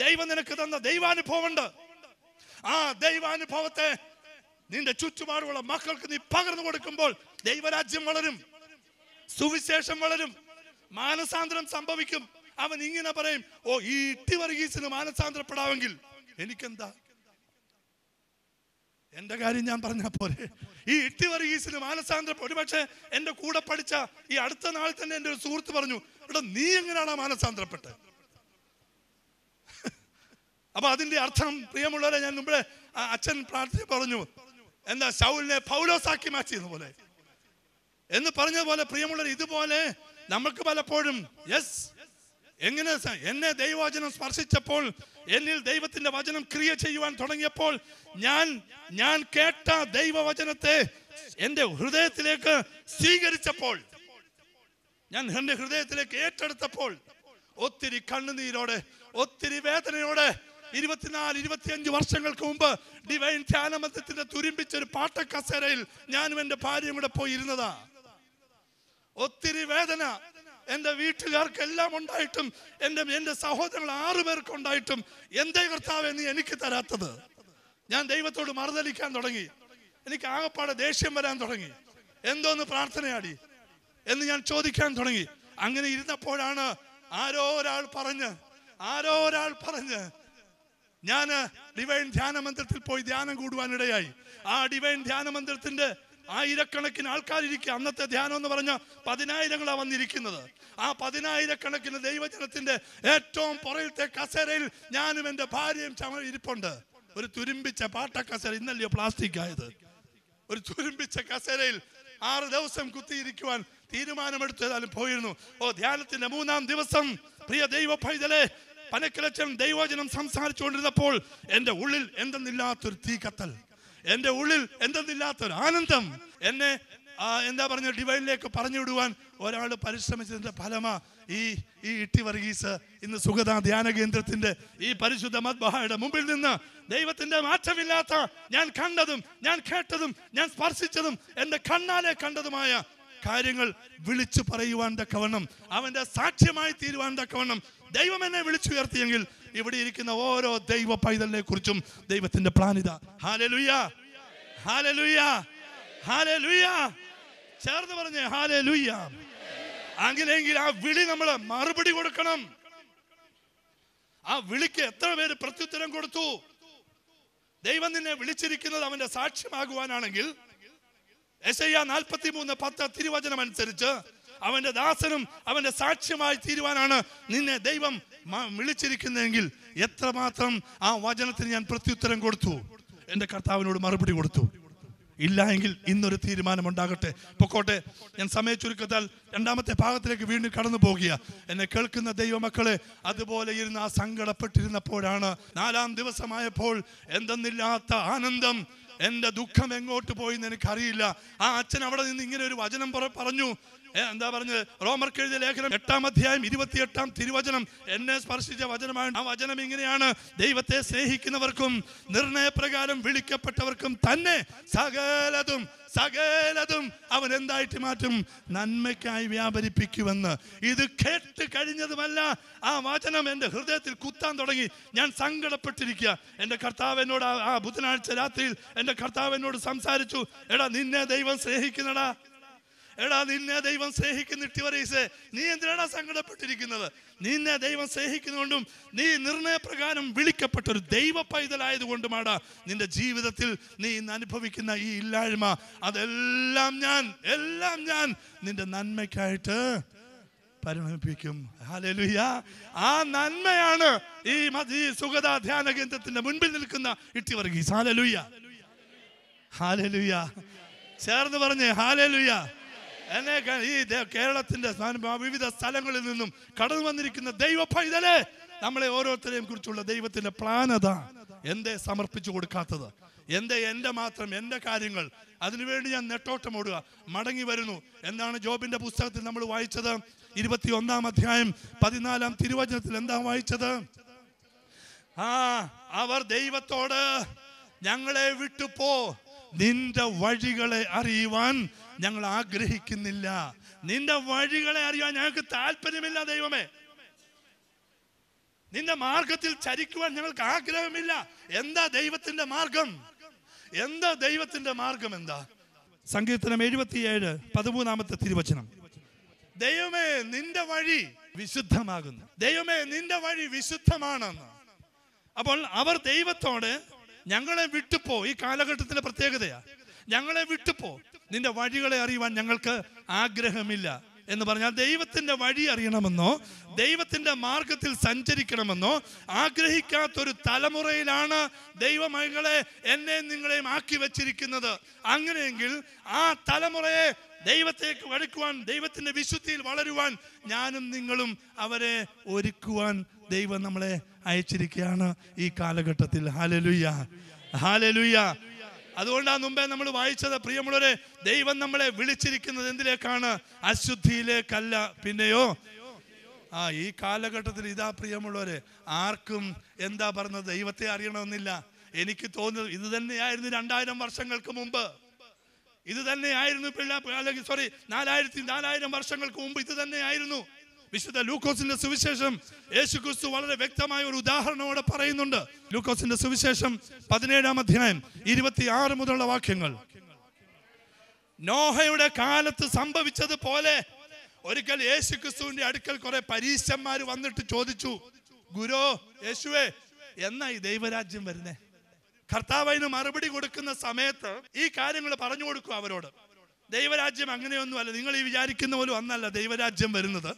ദൈവം നിനക്ക് തന്ന ദൈവാനുഭവമുണ്ട്. ആ ദൈവാനുഭവത്തെ നിന്റെ ചുറ്റുപാടുള്ള മക്കൾക്ക് നീ പകർന്നു കൊടുക്കുമ്പോൾ ദൈവരാജ്യം വളരും, സുവിശേഷം വളരും, മാനസാന്തരം സംഭവിക്കും. അവൻ ഇങ്ങനെ പറയും, ഓ, ഈ ഇട്ടി വർഗീസിന് മാനസാന്തരപ്പെടാമെങ്കിൽ എനിക്കെന്താ? എന്റെ കാര്യം ഞാൻ പറഞ്ഞ പോലെ ഈ ഇട്ടി വർഗീസിന് മാനസാന്തരം. ഒരുപക്ഷെ എന്റെ കൂടെ പഠിച്ച ഈ അടുത്ത നാളിൽ തന്നെ എന്റെ ഒരു സുഹൃത്ത് പറഞ്ഞു, എടാ നീ എങ്ങനെയാണ് മാനസാന്തരപ്പെട്ടത്? അപ്പൊ അതിന്റെ അർത്ഥം പ്രിയമുള്ളവരെ, ഞാൻ മുമ്പേ അച്ഛൻ പ്രാർത്ഥന പറഞ്ഞു, എന്താ ശൗലിനെ പൗലോസാക്കി മാറ്റിയെന്ന് പോലെ എന്ന് പറഞ്ഞതുപോലെ പ്രിയമുള്ളവർ, ഇതുപോലെ നമുക്ക് പലപ്പോഴും എങ്ങനെ എന്നെ ദൈവവചനം സ്പർശിച്ചപ്പോൾ, എന്നിൽ ദൈവത്തിന്റെ വചനം ക്രിയ ചെയ്യുവാൻ തുടങ്ങിയപ്പോൾ, ഞാൻ കേട്ട ദൈവവചനത്തെ എന്റെ ഹൃദയത്തിലേക്ക് സ്വീകരിച്ചപ്പോൾ, ഞാൻ എന്റെ ഹൃദയത്തിലേക്ക് ഏറ്റെടുത്തപ്പോൾ, ഒത്തിരി കണ്ണുനീരോടെ, ഒത്തിരി വേദനയോടെ 24-25 വർഷങ്ങൾക്ക് മുമ്പ് ഡിവൈൻ ധ്യാനമന്ദിരത്തിന്റെ തുരുമ്പിച്ചൊരു പാട്ടക്കസേരയിൽ ഞാനും എന്റെ ഭാര്യയും കൂടെ പോയി ഇരുന്നതാ. ഒത്തിരി വേദന എന്റെ വീട്ടുകാർക്കെല്ലാം ഉണ്ടായിട്ടും, എന്റെ സഹോദരങ്ങൾ 6 പേർക്ക് ഉണ്ടായിട്ടും, എന്തേ കർത്താവേ നീ എനിക്ക് തരാത്തത്? ഞാൻ ദൈവത്തോട് മറുതലിക്കാൻ തുടങ്ങി. എനിക്ക് ആകപ്പാടെ ദേഷ്യം വരാൻ തുടങ്ങി. എന്തോന്ന് പ്രാർത്ഥനയാടി എന്ന് ഞാൻ ചോദിക്കാൻ തുടങ്ങി. അങ്ങനെ ഇരുന്നപ്പോഴാണ് ആരോ ഒരാൾ പറഞ്ഞ് ഞാൻ ഡിവൈൻ ധ്യാന മന്ദിരത്തിൽ പോയി ധ്യാനം കൂടുവാനിടയായി. ആ ഡിവൈൻ ധ്യാന മന്ദിരത്തിന്റെ ആയിരക്കണക്കിന് ആൾക്കാരിരിക്കുക. അന്നത്തെ ധ്യാനം എന്ന് പറഞ്ഞ 10,000 വന്നിരിക്കുന്നത്. ആ 10,000 ദൈവജനത്തിന്റെ ഏറ്റവും പുറയിലത്തെ കസേരയിൽ ഞാനും എന്റെ ഭാര്യയും ഇരിപ്പുണ്ട്. ഒരു തുരുമ്പിച്ച പാട്ടക്കസേര, ഇന്നല്ലയോ പ്ലാസ്റ്റിക് ആയത്. ഒരു തുരുമ്പിച്ച കസേരയിൽ 6 ദിവസം കുത്തിയിരിക്കുവാൻ തീരുമാനമെടുത്തതാലും പോയിരുന്നു. ധ്യാനത്തിന്റെ 3-ാം ദിവസം പ്രിയ ദൈവ പൈതലേ, പനക്കലച്ചൻ ദൈവവചനം സംസാരിച്ചുകൊണ്ടിരുന്നപ്പോൾ എന്റെ ഉള്ളിൽ എന്തെന്നില്ലാത്തൊരു തീ കത്തൽ, എന്റെ ഉള്ളിൽ എന്തെന്നില്ലാത്തൊരു ആനന്ദം എന്നെ എന്താ പറഞ്ഞ ഡിവൈനിലേക്ക് പറഞ്ഞു വിടുവാൻ ഒരാൾ പരിശ്രമിച്ചതിന്റെ ഫലമാ ഈ ഇട്ടി വർഗീസ് ഇന്ന് സുഗത ധ്യാന കേന്ദ്രത്തിന്റെ ഈ പരിശുദ്ധ മദ്ബഹായുടെ മുമ്പിൽ നിന്ന് ദൈവത്തിന്റെ മാറ്റമില്ലാത്ത, ഞാൻ കണ്ടതും ഞാൻ കേട്ടതും ഞാൻ സ്പർശിച്ചതും എന്റെ കണ്ണാലെ കണ്ടതുമായ കാര്യങ്ങൾ വിളിച്ചു പറയുവാൻ തക്കവണ്ണം, അവന്റെ സാക്ഷ്യമായി തീരുവാൻ തക്കവണ്ണം ദൈവം എന്നെ വിളിച്ചുയർത്തിയെങ്കിൽ ഇവിടെ ഇരിക്കുന്ന ഓരോ ദൈവ പൈതലിനെ കുറിച്ചും ദൈവത്തിന്റെ പ്ലാനിത. Hallelujah, hallelujah, hallelujah. ചേർന്ന് പറഞ്ഞേ ഹല്ലേലൂയ. അങ്ങനെയെങ്കിൽ ആ വിളി നമ്മൾ മറുപടി കൊടുക്കണം. ആ വിളിക്ക് എത്ര പേര് പ്രത്യുത്തരം കൊടുത്തു? ദൈവം നിന്നെ വിളിച്ചിരിക്കുന്നത് അവന്റെ സാക്ഷ്യമാകുവാനാണെങ്കിൽ യെശയ്യാ 43:10 തിരുവചനം അനുസരിച്ച് അവന്റെ ദാസനും അവന്റെ സാക്ഷ്യമായി തീരുവാനാണ് നിന്നെ ദൈവം വിളിച്ചിരിക്കുന്നതെങ്കിൽ എത്രമാത്രം ആ വചനത്തിന് ഞാൻ പ്രത്യുത്തരം കൊടുത്തു, എന്റെ കർത്താവിനോട് മറുപടി കൊടുത്തു? ഇല്ല എങ്കിൽ ഇന്നൊരു തീരുമാനം ഉണ്ടാകട്ടെ. പൊക്കോട്ടെ. ഞാൻ സമയ ചുരുക്കത്താൽ 2-ാമത്തെ ഭാഗത്തിലേക്ക് വീണ്ടും കടന്നു പോകുക. എന്നെ കേൾക്കുന്ന ദൈവമക്കളെ, അതുപോലെ ഇരുന്ന് ആ സങ്കടപ്പെട്ടിരുന്നപ്പോഴാണ് 4-ാം ദിവസമായപ്പോൾ എന്തെന്നില്ലാത്ത ആനന്ദം. എന്റെ ദുഃഖം എങ്ങോട്ട് പോയി എന്ന് എനിക്കറിയില്ല. ആ അച്ഛൻ അവിടെ നിന്ന് ഇങ്ങനെ ഒരു വചനം പറഞ്ഞു. എന്താ പറഞ്ഞത്? റോമർക്ക് എഴുതിയ ലേഖനം 8-ാം അധ്യായം 28-ാം തിരുവചനം എന്നെ സ്പർശിച്ച വചനമാണ്. ആ വചനം ഇങ്ങനെയാണ്: ദൈവത്തെ സ്നേഹിക്കുന്നവർക്കും നിർണയപ്രകാരം വിളിക്കപ്പെട്ടവർക്കും തന്നെ സകലതും അവൻ എന്തായിട്ട് മാറ്റും? നന്മയ്ക്കായി വ്യാപരിപ്പിക്കുമെന്ന്. ഇത് കേട്ട് കഴിഞ്ഞതുമല്ല, ആ വചനം എന്റെ ഹൃദയത്തിൽ കുത്താൻ തുടങ്ങി. ഞാൻ സങ്കടപ്പെട്ടിരിക്കുക. എന്റെ കർത്താവ് എന്നോട് ആ ബുധനാഴ്ച രാത്രിയിൽ എന്റെ കർത്താവ് എന്നോട് സംസാരിച്ചു. എടാ, നിന്നെ ദൈവം സ്നേഹിക്കുന്നടാ. എടാ, നിന്നെ ദൈവം സ്നേഹിക്കുന്നിട്ട് പറയേ, നീ എന്തിനാണ് സങ്കടപ്പെട്ടിരിക്കുന്നത്? നിന്നെ ദൈവം സ്നേഹിക്കുന്നതുകൊണ്ടും നീ നിർണയപ്രകാരം വിളിക്കപ്പെട്ട ഒരു ദൈവ പൈതലായതുകൊണ്ടുമാടാ നിന്റെ ജീവിതത്തിൽ നീ ഇന്ന് അനുഭവിക്കുന്ന ഈ ഇല്ലായ്മ, അതെല്ലാം ഞാൻ നിന്റെ നന്മയ്ക്കായിട്ട് പരിണമിപ്പിക്കും. ഹല്ലേലൂയ. ആ നന്മയാണ് ഈ സുഗത ധ്യാന കേന്ദ്രത്തിന്റെ മുൻപിൽ നിൽക്കുന്ന ഇട്ടി വർഗീസ്. Hallelujah, hallelujah. ചേർന്ന് പറഞ്ഞേ ഹല്ലേലൂയ. എന്നെ ഈ കേരളത്തിന്റെ വിവിധ സ്ഥലങ്ങളിൽ നിന്നും കടന്നു വന്നിരിക്കുന്ന ദൈവ പൈതലേ, നമ്മളെ ഓരോരുത്തരെയും കുറിച്ചുള്ള ദൈവത്തിന്റെ പ്ലാൻ അതാ. എന്തേ സമർപ്പിച്ചു കൊടുക്കാത്തത്? എന്റെ മാത്രം എന്റെ കാര്യങ്ങൾ, അതിനുവേണ്ടി ഞാൻ നെട്ടോട്ടം ഓടുക. മടങ്ങി വരുന്നു. എന്താണ് ജോബിന്റെ പുസ്തകത്തിൽ നമ്മൾ വായിച്ചത്? 21-ാം അധ്യായം 14-ാം തിരുവചനത്തിൽ എന്താ വായിച്ചത്? അവർ ദൈവത്തോട് ഞങ്ങളെ വിട്ടുപോ, നിന്റെ വഴികളെ അറിയുവാൻ ഞങ്ങൾ ആഗ്രഹിക്കുന്നില്ല. നിന്റെ വഴികളെ അറിയാൻ ഞങ്ങൾക്ക് താല്പര്യമില്ല ദൈവമേ. നിന്റെ മാർഗത്തിൽ ചരിക്കുവാൻ ഞങ്ങൾക്ക് ആഗ്രഹമില്ല. എന്താ ദൈവത്തിന്റെ മാർഗം? എന്താ ദൈവത്തിന്റെ മാർഗം? എന്താ? സങ്കീർത്തനം 77:13 തിരുവചനം. ദൈവമേ, നിന്റെ വഴി വിശുദ്ധമാകുന്നു. ദൈവമേ, നിന്റെ വഴി വിശുദ്ധമാണെന്ന്. അപ്പോൾ അവർ ദൈവത്തോട് ഞങ്ങളെ വിട്ടുപോ. ഈ കാലഘട്ടത്തിലെ പ്രത്യേകതയാ, ഞങ്ങളെ വിട്ടുപോ, നിന്റെ വഴികളെ അറിയുവാൻ ഞങ്ങൾക്ക് ആഗ്രഹമില്ല എന്ന് പറഞ്ഞാൽ ദൈവത്തിന്റെ വഴി അറിയണമെന്നോ ദൈവത്തിന്റെ മാർഗത്തിൽ സഞ്ചരിക്കണമെന്നോ ആഗ്രഹിക്കാത്തൊരു തലമുറയിലാണ് ദൈവമകളെ എന്നെ നിങ്ങളെയും ആക്കി വെച്ചിരിക്കുന്നത്. അങ്ങനെയെങ്കിൽ ആ തലമുറയെ ദൈവത്തേക്ക് അടുക്കുവാൻ, ദൈവത്തിന്റെ വിശുദ്ധിയിൽ വളരുവാൻ ഞാനും നിങ്ങളും അവരെ ഒരുക്കുവാൻ ദൈവം നമ്മളെ അയച്ചിരിക്കുകയാണ് ഈ കാലഘട്ടത്തിൽ. Hallelujah, hallelujah. അതുകൊണ്ടാണ് മുമ്പേ നമ്മൾ വായിച്ചത്, പ്രിയമുള്ളവരെ, ദൈവം നമ്മളെ വിളിച്ചിരിക്കുന്നത് എന്തിലേക്കാണ്? അശുദ്ധിയിലേക്കല്ല. പിന്നെയോ ഈ കാലഘട്ടത്തിൽ ഇതാ പ്രിയമുള്ളവരെ, ആർക്കും എന്താ പറഞ്ഞത്, ദൈവത്തെ അറിയണമെന്നില്ല. എനിക്ക് തോന്നുന്നത് ഇത് തന്നെയായിരുന്നു 2000 വർഷങ്ങൾക്ക് മുമ്പ്. ഇത് തന്നെയായിരുന്നു 4000 വർഷങ്ങൾക്ക് മുമ്പ് ഇത് തന്നെയായിരുന്നു. വിശുദ്ധ ലൂക്കോസിന്റെ സുവിശേഷം യേശുക്രിസ്തു വളരെ വ്യക്തമായ ഒരു ഉദാഹരണത്തോടെ പറയുന്നുണ്ട്. ലൂക്കോസിന്റെ സുവിശേഷം 17-ാം അധ്യായം 26 മുതലുള്ള വാക്യങ്ങൾ. നോഹയുടെ കാലത്ത് സംഭവിച്ചതുപോലെ ഒരിക്കൽ യേശുക്രിസ്തുവിന്റെ അടുക്കൽ കുറെ പരീശന്മാർ വന്നിട്ട് ചോദിച്ചു, ഗുരു യേശുവേ, എന്നാ ഈ ദൈവരാജ്യം വരുന്നേ? കർത്താവിന് മറുപടി കൊടുക്കുന്ന സമയത്ത് ഈ കാര്യങ്ങൾ പറഞ്ഞു കൊടുക്കും അവരോട്. ദൈവരാജ്യം അങ്ങനെയൊന്നുമല്ല, നിങ്ങൾ ഈ വിചാരിക്കുന്ന പോലും ഒന്നല്ല ദൈവരാജ്യം വരുന്നത്.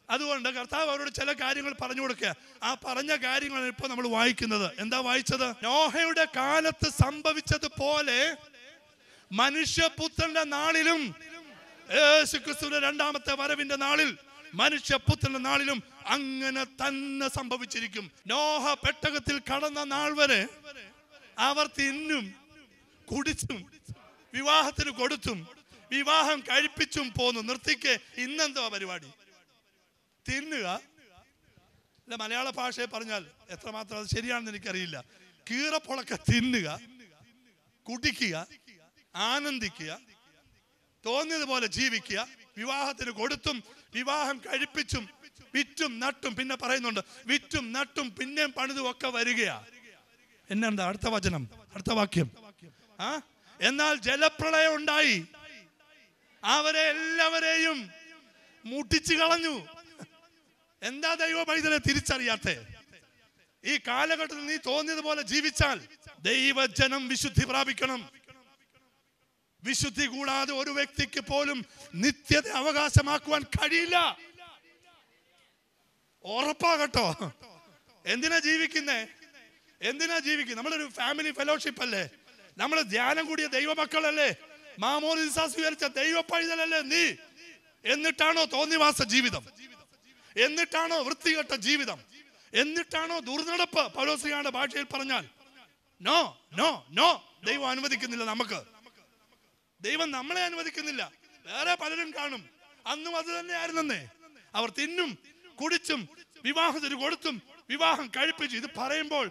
അതുകൊണ്ട് കർത്താവ് അവരോട് ചില കാര്യങ്ങൾ പറഞ്ഞു കൊടുക്കുക. ആ പറഞ്ഞ കാര്യങ്ങളാണ് ഇപ്പൊ നമ്മൾ വായിക്കുന്നത്. എന്താ വായിച്ചത്? നോഹയുടെ കാലത്ത് സംഭവിച്ചതുപോലെ മനുഷ്യപുത്രന്റെ നാളിലും, യേശുക്രിസ്തുവിന്റെ 2ാമത്തെ വരവിന്റെ നാളിൽ, മനുഷ്യപുത്രന്റെ നാളിലും അങ്ങനെ തന്നെ സംഭവിച്ചിരിക്കും. നോഹ പെട്ടകത്തിൽ കടന്ന നാൾ വരെ അവർ തിന്നും കുടിച്ചും വിവാഹത്തിന് കൊടുത്തും വിവാഹം കഴിപ്പിച്ചും പോന്നു. നിർത്തിക്ക്. ഇന്നെന്തോ പരിപാടി? തിന്നുക. അല്ല, മലയാള ഭാഷയെ പറഞ്ഞാൽ എത്രമാത്രം അത് ശരിയാണെന്ന് എനിക്കറിയില്ല. കീറപ്പൊളക്കെ തിന്നുക, കുടിക്കുക, ആനന്ദിക്കുക, തോന്നിയതുപോലെ ജീവിക്കുക, വിവാഹത്തിന് കൊടുത്തും വിവാഹം കഴിപ്പിച്ചും വിറ്റും നട്ടും. പിന്നെ പറയുന്നുണ്ട്, വിറ്റും നട്ടും പിന്നെയും പണിതും ഒക്കെ വരികയാ. എന്നാ അടുത്ത വചനം, അടുത്ത വാക്യം? എന്നാൽ ജലപ്രളയം ഉണ്ടായി, അവരെ എല്ലാവരെയും മുട്ടിച്ചു കളഞ്ഞു. എന്താ ദൈവ പൈതലെ തിരിച്ചറിയാത്തെ? ഈ കാലഘട്ടത്തിൽ നീ തോന്നിയതുപോലെ ജീവിച്ചാൽ ദൈവജനം വിശുദ്ധി പ്രാപിക്കണം. വിശുദ്ധി കൂടാതെ ഒരു വ്യക്തിക്ക് പോലും നിത്യത അവകാശമാക്കുവാൻ കഴിയില്ല. ഉറപ്പാകട്ടോ. എന്തിനാ ജീവിക്കുന്നേ? എന്തിനാ ജീവിക്കുന്നത്? നമ്മളൊരു ഫാമിലി ഫെലോഷിപ്പ് അല്ലേ? നമ്മൾ ധ്യാനം കൂടിയ ദൈവമക്കളല്ലേ? മാമോദിസ സ്വീകരിച്ച ദൈവ പൈതലല്ലേ നീ? എന്നിട്ടാണോ തോന്നിവാസ ജീവിതം? എന്നിട്ടാണോ വൃത്തികെട്ട ജീവിതം? എന്നിട്ടാണോ ദുർനടപ്പ്? പൗലോസ്ലീഹയുടെ ഭാഷയിൽ പറഞ്ഞാൽ നോ നോ നോ, ദൈവം അനുവദിക്കുന്നില്ല. നമുക്ക് ദൈവം നമ്മളെ അനുവദിക്കുന്നില്ല. വേറെ പലരും കാണും, അന്നും അത് തന്നെയായിരുന്നേ. അവർ തിന്നും കുടിച്ചും വിവാഹത്തിന് കൊടുത്തും വിവാഹം കഴിപ്പിച്ചു. ഇത് പറയുമ്പോൾ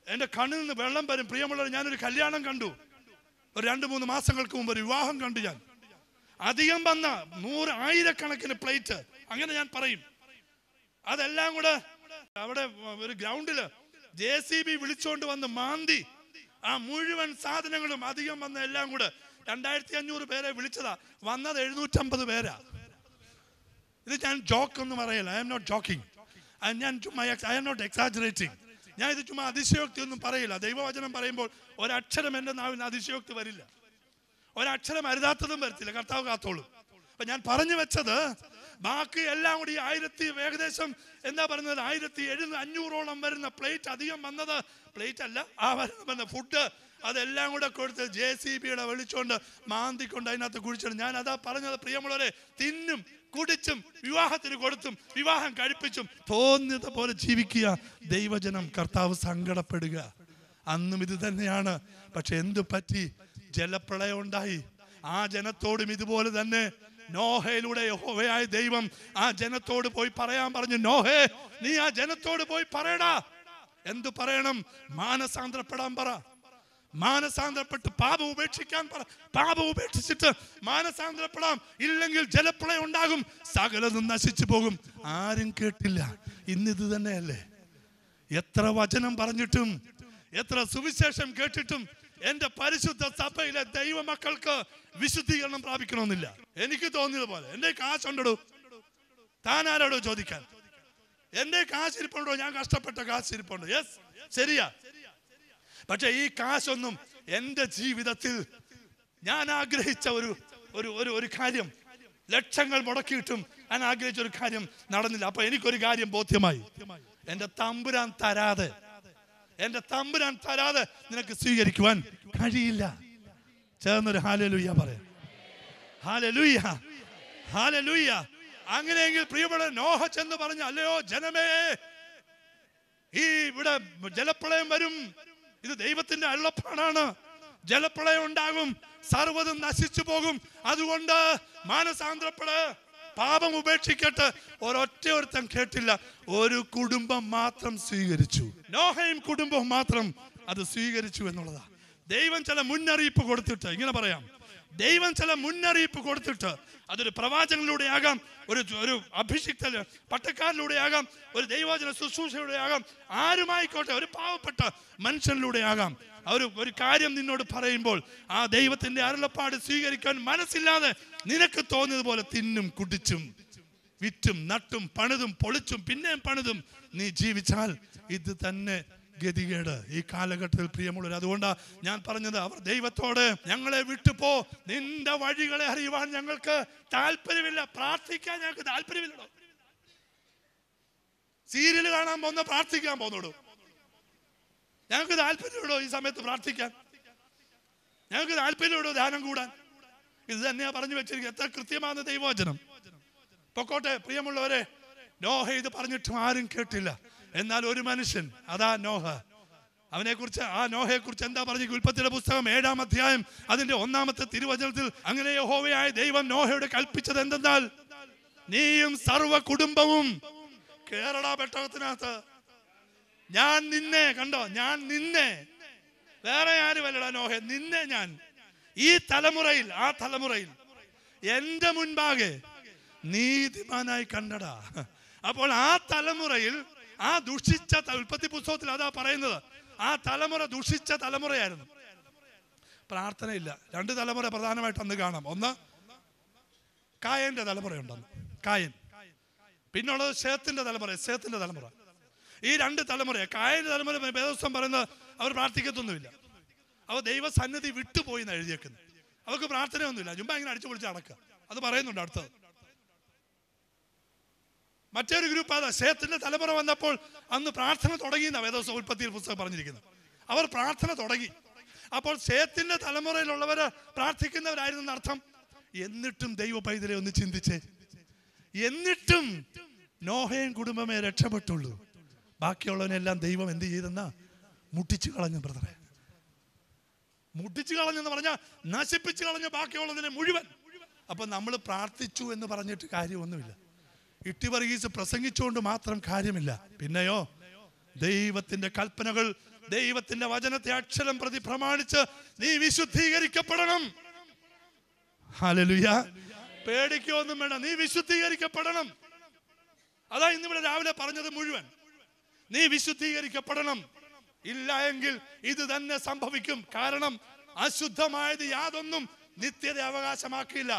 എന്റെ കണ്ണിൽ നിന്ന് വെള്ളം വരും. പ്രിയമുള്ളവർ, ഞാനൊരു കല്യാണം കണ്ടു. ഒരു 2-3 മാസങ്ങൾക്ക് മുമ്പ് ഒരു വിവാഹം കണ്ടു. ഞാൻ അധികം വന്ന 100,000 പ്ലേറ്റ്, അങ്ങനെ ഞാൻ പറയും. അതെല്ലാം കൂടെ അവിടെ ഒരു ഗ്രൗണ്ടില് JCB വിളിച്ചോണ്ട് വന്ന് മാന്തി ആ മുഴുവൻ സാധനങ്ങളും അധികം വന്ന എല്ലാം കൂടെ 2500 പേരെ വിളിച്ചതാ. വന്നത് 750 പേരാ. ഇത് ഞാൻ ജോക്ക് ഒന്നും പറയല്ല. I'm not joking. I'm not exaggerating. ഞാൻ ഇത് ചുമ്മാ അതിശയോക്തി ഒന്നും പറയില്ല. ദൈവവചനം പറയുമ്പോൾ ഒരക്ഷരം എൻ്റെ നാവിൽ നിന്ന് അതിശയോക്തി വരില്ല, ഒരക്ഷരം അരുതാത്തതും വരത്തില്ല. കർത്താവ് കാത്തോളും. അപ്പൊ ഞാൻ പറഞ്ഞു വെച്ചത്, ബാക്കി എല്ലാം കൂടി ഏകദേശം എന്താ പറയുന്നത് 1700-500ഓളം വരുന്ന പ്ലേറ്റ് അധികം വന്നത്, പ്ലേറ്റ് അല്ല, ആ വരുന്ന ഫുഡ് അതെല്ലാം കൂടെ കൊടുത്ത് JCBയുടെ വിളിച്ചോണ്ട് മാന്തിക്കൊണ്ട് അതിനകത്ത് കുഴിച്ചിട്ട്. ഞാൻ അതാ പറഞ്ഞത്, പ്രിയമുള്ളവരെ, തിന്നും കുടിച്ചും വിവാഹത്തിന് കൊടുത്തും വിവാഹം കഴിപ്പിച്ചും തോന്നിയത് പോലെ ജീവിക്കുക. ദൈവജനം, കർത്താവ് സങ്കടപ്പെടുക. അന്നും ഇത് തന്നെയാണ്. പക്ഷെ എന്തു പറ്റി? ജലപ്രളയം ഉണ്ടായി. ആ ജനത്തോടും ഇതുപോലെ തന്നെ നോഹയിലൂടെ യഹോവയായ ദൈവം ആ ജനത്തോട് പോയി പറയാൻ പറഞ്ഞു, നോഹേ, നീ ആ ജനത്തോട് പോയി പറയടാ. എന്തു പറയണം? മാനസാന്തരപ്പെടാൻ പറ. മാനസാന്തരപ്പെട്ട് പാപം ഉപേക്ഷിക്കാൻ പറ. പാപം ഉപേക്ഷിച്ചിട്ട് മാനസാന്തരപ്പെടാം, ഇല്ലെങ്കിൽ ജലപ്രളയം ഉണ്ടാകും, സകലതും നശിച്ചു പോകും. ആരും കേട്ടില്ല. ഇന്നിത് തന്നെയല്ലേ? എത്ര വചനം പറഞ്ഞിട്ടും, എത്ര സുവിശേഷം കേട്ടിട്ടും എന്റെ പരിശുദ്ധ സഭയിലെ ദൈവമക്കൾക്ക് വിശുദ്ധീകരണം പ്രാപിക്കണമെന്നില്ല. എനിക്ക് തോന്നിയത് പോലെ. എന്റെ കാശുണ്ടോ? താൻ ആരോടോ ചോദിക്കാൻ? എന്റെ കാശിരിപ്പുണ്ടോ? ഞാൻ കഷ്ടപ്പെട്ട കാശിരിപ്പുണ്ടോ? യെസ്, ശരിയാ. പക്ഷെ ഈ കാശൊന്നും എൻ്റെ ജീവിതത്തിൽ ഞാൻ ആഗ്രഹിച്ച ഒരു കാര്യം, ലക്ഷങ്ങൾ മുടക്കിയിട്ടും ഞാൻ ആഗ്രഹിച്ച ഒരു കാര്യം നടന്നില്ല. അപ്പൊ എനിക്കൊരു കാര്യം ബോധ്യമായി, എൻ്റെ തമ്പുരാൻ തരാതെ നിനക്ക് സ്വീകരിക്കുവാൻ കഴിയില്ല. ചേർന്നൊരു ഹല്ലേലൂയ പറയാം. Hallelujah, hallelujah. അങ്ങനെയെങ്കിൽ പ്രിയപ്പെട്ട നോഹ ചെന്ന് പറഞ്ഞു, അല്ലയോ ജനമേ, ഈ ഇവിടെ ജലപ്രളയം വരും, ഇത് ദൈവത്തിന്റെ അരുളപ്പാടാണ്. ജലപ്രളയം ഉണ്ടാകും, സർവ്വതും നശിച്ചു പോകും. അതുകൊണ്ട് മാനസാന്തരപ്പെട്, പാപം ഉപേക്ഷിക്കട്ടെ. ഒരുത്തൻ കേട്ടില്ല. ഒരു കുടുംബം മാത്രം സ്വീകരിച്ചു. നോഹയും കുടുംബവും മാത്രം അത് സ്വീകരിച്ചു എന്നുള്ളതാ. ദൈവം ചില മുന്നറിയിപ്പ് കൊടുത്തിട്ട്, ഇങ്ങനെ പറയാം, ദൈവം ചില മുന്നറിയിപ്പ് കൊടുത്തിട്ട്, അതൊരു പ്രവാചകനിലൂടെ ആകാം, ഒരു അഭിഷിക്ത പട്ടക്കാരിലൂടെ ആകാം, ഒരു ദൈവവചന ശുശ്രൂഷയിലൂടെ ആകാം, ആരുമായിക്കോട്ടെ, ഒരു പാവപ്പെട്ട മനുഷ്യനിലൂടെ ആകാം. ഒരു കാര്യം നിന്നോട് പറയുമ്പോൾ ആ ദൈവത്തിന്റെ അരുളപ്പാട് സ്വീകരിക്കാൻ മനസ്സില്ലാതെ നിനക്ക് തോന്നിയതുപോലെ തിന്നും കുടിച്ചും വിറ്റും നട്ടും പണിതും പൊളിച്ചും പിന്നെയും പണിതും നീ ജീവിച്ചാൽ ഇത് തന്നെ ഗതികേട് ഈ കാലഘട്ടത്തിൽ പ്രിയമുള്ളവർ. അതുകൊണ്ടാണ് ഞാൻ പറഞ്ഞത്, അവർ ദൈവത്തോട് ഞങ്ങളെ വിട്ടുപോ, നിന്റെ വഴികളെ അറിയുവാൻ ഞങ്ങൾക്ക് താല്പര്യമില്ല, പ്രാർത്ഥിക്കാൻ ഞങ്ങൾക്ക് താല്പര്യമില്ലടോ. സീരിയൽ കാണാൻ പോകുന്ന പ്രാർത്ഥിക്കാൻ പോകുന്നോടോ. ഞങ്ങൾക്ക് താല്പര്യമുണ്ടോ ഈ സമയത്ത് പ്രാർത്ഥിക്കാൻ? ഞങ്ങൾക്ക് താല്പര്യമുണ്ടോ ധ്യാനം കൂടാൻ? ഇത് തന്നെയാ പറഞ്ഞു വെച്ചിരിക്കുക. എത്ര കൃത്യമാണ് ദൈവവചനം. പൊക്കോട്ടെ പ്രിയമുള്ളവരെ, നോഹ ഇത് പറഞ്ഞിട്ടും ആരും കേട്ടില്ല. എന്നാൽ ഒരു മനുഷ്യൻ, അതാ നോഹ, അവനെക്കുറിച്ച്, ആ നോഹയെക്കുറിച്ച് എന്താ പറഞ്ഞു? ഉൽപ്പത്തിയുടെ പുസ്തകം 7-ാം അധ്യായം അതിന്റെ 1-ാമത്തെ തിരുവചനത്തിൽ, അങ്ങനെ യഹോവയായ ദൈവം നോഹയോട് കൽപ്പിച്ചത് എന്തെന്നാൽ, നീയും സർവ്വ കുടുംബവും കേരള പെട്ടകത്തിനകത്ത്, ഞാൻ നിന്നെ, കണ്ടോ, ഞാൻ നിന്നെ, വേറെ ആരുമല്ലടാ നോഹ, നിന്നെ ഞാൻ ഈ തലമുറയിൽ, ആ തലമുറയിൽ എന്റെ മുൻപാകെ നീതിമാനായി കണ്ടടാ. അപ്പോൾ ആ തലമുറയിൽ, ആ ദുഷിച്ച, ഉൽപ്പത്തി പുസ്തകത്തിൽ അതാ പറയുന്നത്, ആ തലമുറ ദുഷിച്ച തലമുറയായിരുന്നു. പ്രാർത്ഥനയില്ല. 2 തലമുറ പ്രധാനമായിട്ട് അന്ന് കാണാം. ഒന്ന് കായന്റെ തലമുറയുണ്ടെന്ന്, കായൻ. പിന്നുള്ളത് ശേത്തിന്റെ തലമുറ. ഈ 2 തലമുറ, കായന്റെ തലമുറ വേദപുസ്തകം പറയുന്നത് അവർ പ്രാർത്ഥിക്കത്തൊന്നുമില്ല. അവർ ദൈവസന്നിധി വിട്ടുപോയി എന്ന് എഴുതിയേക്കുന്നത്. അവർക്ക് പ്രാർത്ഥനയൊന്നുമില്ല, ചുമ്മാ ഇങ്ങനെ അടിച്ചു പൊളിച്ച് നടക്കുക. അത് പറയുന്നുണ്ട് അടുത്തത്. മറ്റൊരു ഗ്രൂപ്പ് അതാ, ശേത്തിന്റെ തലമുറ വന്നപ്പോൾ അന്ന് പ്രാർത്ഥന തുടങ്ങി എന്നാണ് വേദപുസ്തകം ഉൽപ്പത്തിയിൽ പുസ്തകം പറഞ്ഞിരിക്കുന്നത്. അവർ പ്രാർത്ഥന തുടങ്ങി. അപ്പോൾ ശേത്തിന്റെ തലമുറയിലുള്ളവര് പ്രാർത്ഥിക്കുന്നവരായിരുന്നു അർത്ഥം. എന്നിട്ടും ദൈവ പൈതലെ ഒന്ന് ചിന്തിച്ചേ, എന്നിട്ടും നോഹയും കുടുംബമേ രക്ഷപ്പെട്ടുള്ളൂ. ബാക്കിയുള്ളവനെല്ലാം ദൈവം എന്ത് ചെയ്തെന്നാ? മുട്ടിച്ചു കളഞ്ഞു ബ്രദറെ. മുട്ടിച്ചു കളഞ്ഞെന്ന് പറഞ്ഞാൽ നശിപ്പിച്ചു കളഞ്ഞു ബാക്കിയുള്ളതിനെ മുഴുവൻ. അപ്പൊ നമ്മൾ പ്രാർത്ഥിച്ചു എന്ന് പറഞ്ഞിട്ട് കാര്യമൊന്നുമില്ല. ഇട്ടി വർഗീസ് പ്രസംഗിച്ചുകൊണ്ട് മാത്രം കാര്യമില്ല. പിന്നെയോ, ദൈവത്തിന്റെ കൽപ്പനകൾ, ദൈവത്തിന്റെ വചനത്തെ അക്ഷരം പ്രതി പ്രമാണിച്ച് നീ വിശുദ്ധീകരിക്കപ്പെടണം. ഹല്ലേലൂയ. പേടിക്കൊന്നും വേണ്ട, നീ വിശുദ്ധീകരിക്കപ്പെടണം. അതാ ഇന്നിവിടെ രാവിലെ പറഞ്ഞത് മുഴുവൻ. നീ വിശുദ്ധീകരിക്കപ്പെടണം. ഇല്ല എങ്കിൽ ഇത് തന്നെ സംഭവിക്കും. കാരണം അശുദ്ധമായത് യാതൊന്നും നിത്യത അവകാശമാക്കിയില്ല.